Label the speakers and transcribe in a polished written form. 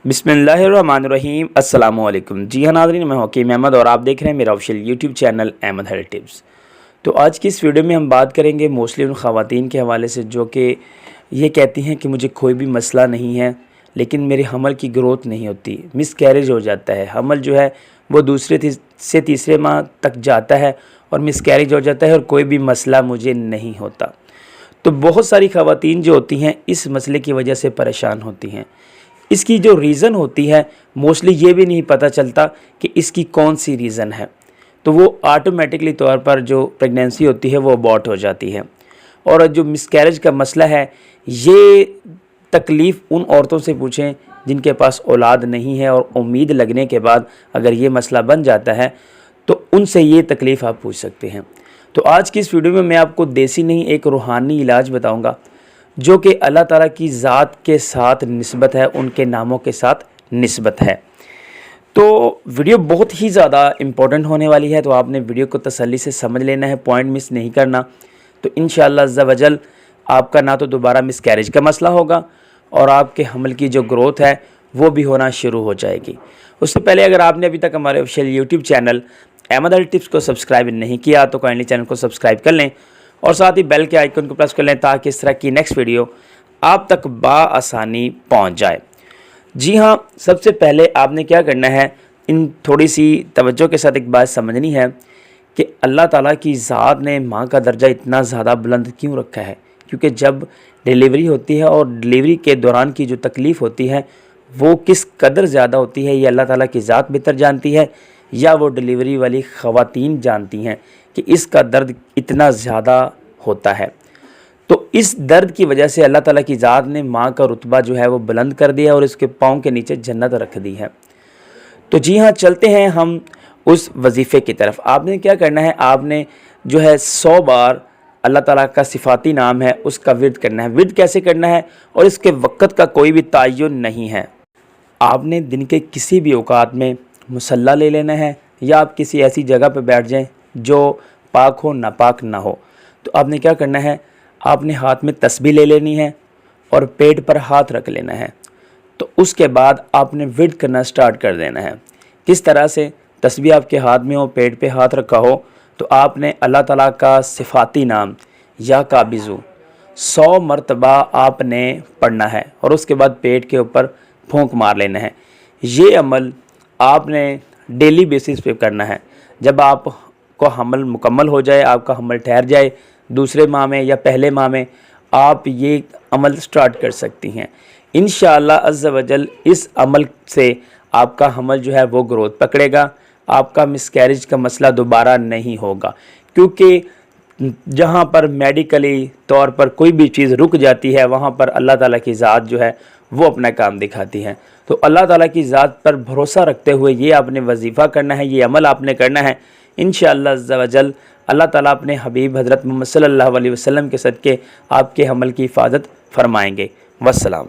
Speaker 1: बिस्मिल्लाहिर्रहमानिर्रहीम अस्सलाम वालेकुम। जी हाँ नाज़रीन, मैं हकीम अहमद और आप देख रहे हैं मेरा official YouTube channel Ahmad health tips. तो आज की इस वीडियो में हम बात करेंगे मोस्टली उन ख़वातीन के हवाले से जो कि ये कहती हैं कि मुझे कोई भी मसला नहीं है लेकिन मेरे हमल की ग्रोथ नहीं होती, मिसकैरेज हो जाता है, हमल जो है वो दूसरे से तीसरे माह तक जाता है और मिसकैरेज हो जाता है और कोई भी मसला मुझे नहीं होता। तो बहुत सारी ख़वातीन जो होती हैं इस मसले की वजह से परेशान होती हैं। इसकी जो रीज़न होती है मोस्टली ये भी नहीं पता चलता कि इसकी कौन सी रीज़न है, तो वो ऑटोमेटिकली तौर पर जो प्रेगनेंसी होती है वो अबॉर्ट हो जाती है। और जो मिसकैरेज का मसला है, ये तकलीफ़ उन औरतों से पूछें जिनके पास औलाद नहीं है और उम्मीद लगने के बाद अगर ये मसला बन जाता है तो उनसे ये तकलीफ़ आप पूछ सकते हैं। तो आज की इस वीडियो में मैं आपको देसी नहीं एक रूहानी इलाज बताऊंगा जो कि अल्लाह ताला की ज़ात के साथ निस्बत है, उनके नामों के साथ निस्बत है। तो वीडियो बहुत ही ज़्यादा इम्पोर्टेंट होने वाली है, तो आपने वीडियो को तसल्ली से समझ लेना है, पॉइंट मिस नहीं करना। तो इंशाअल्लाह अज़्ज़ा वजल आपका ना तो दोबारा मिसकैरेज का मसला होगा और आपके हमल की जो ग्रोथ है वो भी होना शुरू हो जाएगी। उससे पहले अगर आपने अभी तक हमारे official YouTube channel Ahmad health tips को सब्सक्राइब नहीं किया तो काइंडली चैनल को सब्सक्राइब कर लें और साथ ही बेल के आइकन को प्रेस कर लें ताकि इस तरह की नेक्स्ट वीडियो आप तक बाआसानी पहुंच जाए। जी हाँ, सबसे पहले आपने क्या करना है, इन थोड़ी सी तवज्जो के साथ एक बात समझनी है कि अल्लाह ताला की ज़ात ने माँ का दर्जा इतना ज़्यादा बुलंद क्यों रखा है, क्योंकि जब डिलीवरी होती है और डिलीवरी के दौरान की जो तकलीफ़ होती है वो किस कदर ज़्यादा होती है ये अल्लाह ताला की ज़ात बेहतर जानती है या वो डिलीवरी वाली ख़वातीन जानती हैं कि इसका दर्द इतना ज़्यादा होता है। तो इस दर्द की वजह से अल्लाह ताला की ज़ात ने माँ का रुतबा जो है वो बुलंद कर दिया और इसके पाँव के नीचे जन्नत रख दी है। तो जी हाँ, चलते हैं हम उस वजीफ़े की तरफ। आपने क्या करना है, आपने जो है 100 बार अल्लाह ताला का सिफाती नाम है उसका विर्द करना है। विर्द कैसे करना है और इसके वक़्त का कोई भी तयन नहीं है। आपने दिन के किसी भी औकात में मुसल्ला ले लेना है या आप किसी ऐसी जगह पर बैठ जाएं जो पाक हो नापाक ना हो। तो आपने क्या करना है, आपने हाथ में तस्बीह ले लेनी है और पेट पर हाथ रख लेना है। तो उसके बाद आपने विर्द करना स्टार्ट कर देना है। किस तरह से, तस्बीह आपके हाथ में हो, पेट पे हाथ रखा हो, तो आपने अल्लाह ताला का सिफाती नाम या काबिज़ु 100 मरतबा आपने पढ़ना है और उसके बाद पेट के ऊपर फूंक मार लेना है। ये अमल आपने डेली बेसिस पे करना है। जब आपको हमल मुकम्मल हो जाए, आपका हमल ठहर जाए दूसरे माह में या पहले माह में, आप ये अमल स्टार्ट कर सकती हैं। इंशाअल्लाह अज़्ज़ा वजल इस अमल से आपका हमल जो है वो ग्रोथ पकड़ेगा, आपका मिसकैरेज का मसला दोबारा नहीं होगा। क्योंकि जहाँ पर मेडिकली तौर पर कोई भी चीज़ रुक जाती है वहाँ पर अल्लाह ताला की ज़ात जो है वो अपना काम दिखाती है। तो अल्लाह ताला की ज़ात पर भरोसा रखते हुए ये आपने वजीफ़ा करना है, ये अमल आपने करना है। इंशाअल्लाह अज़्ज़ा वजल अल्लाह ताला अपने हबीब हज़रत मोहम्मद सल्लल्लाहु अलैहि वसल्लम के सदक़े आपके हमल की हिफाजत फरमाएँगे। वस्सलाम।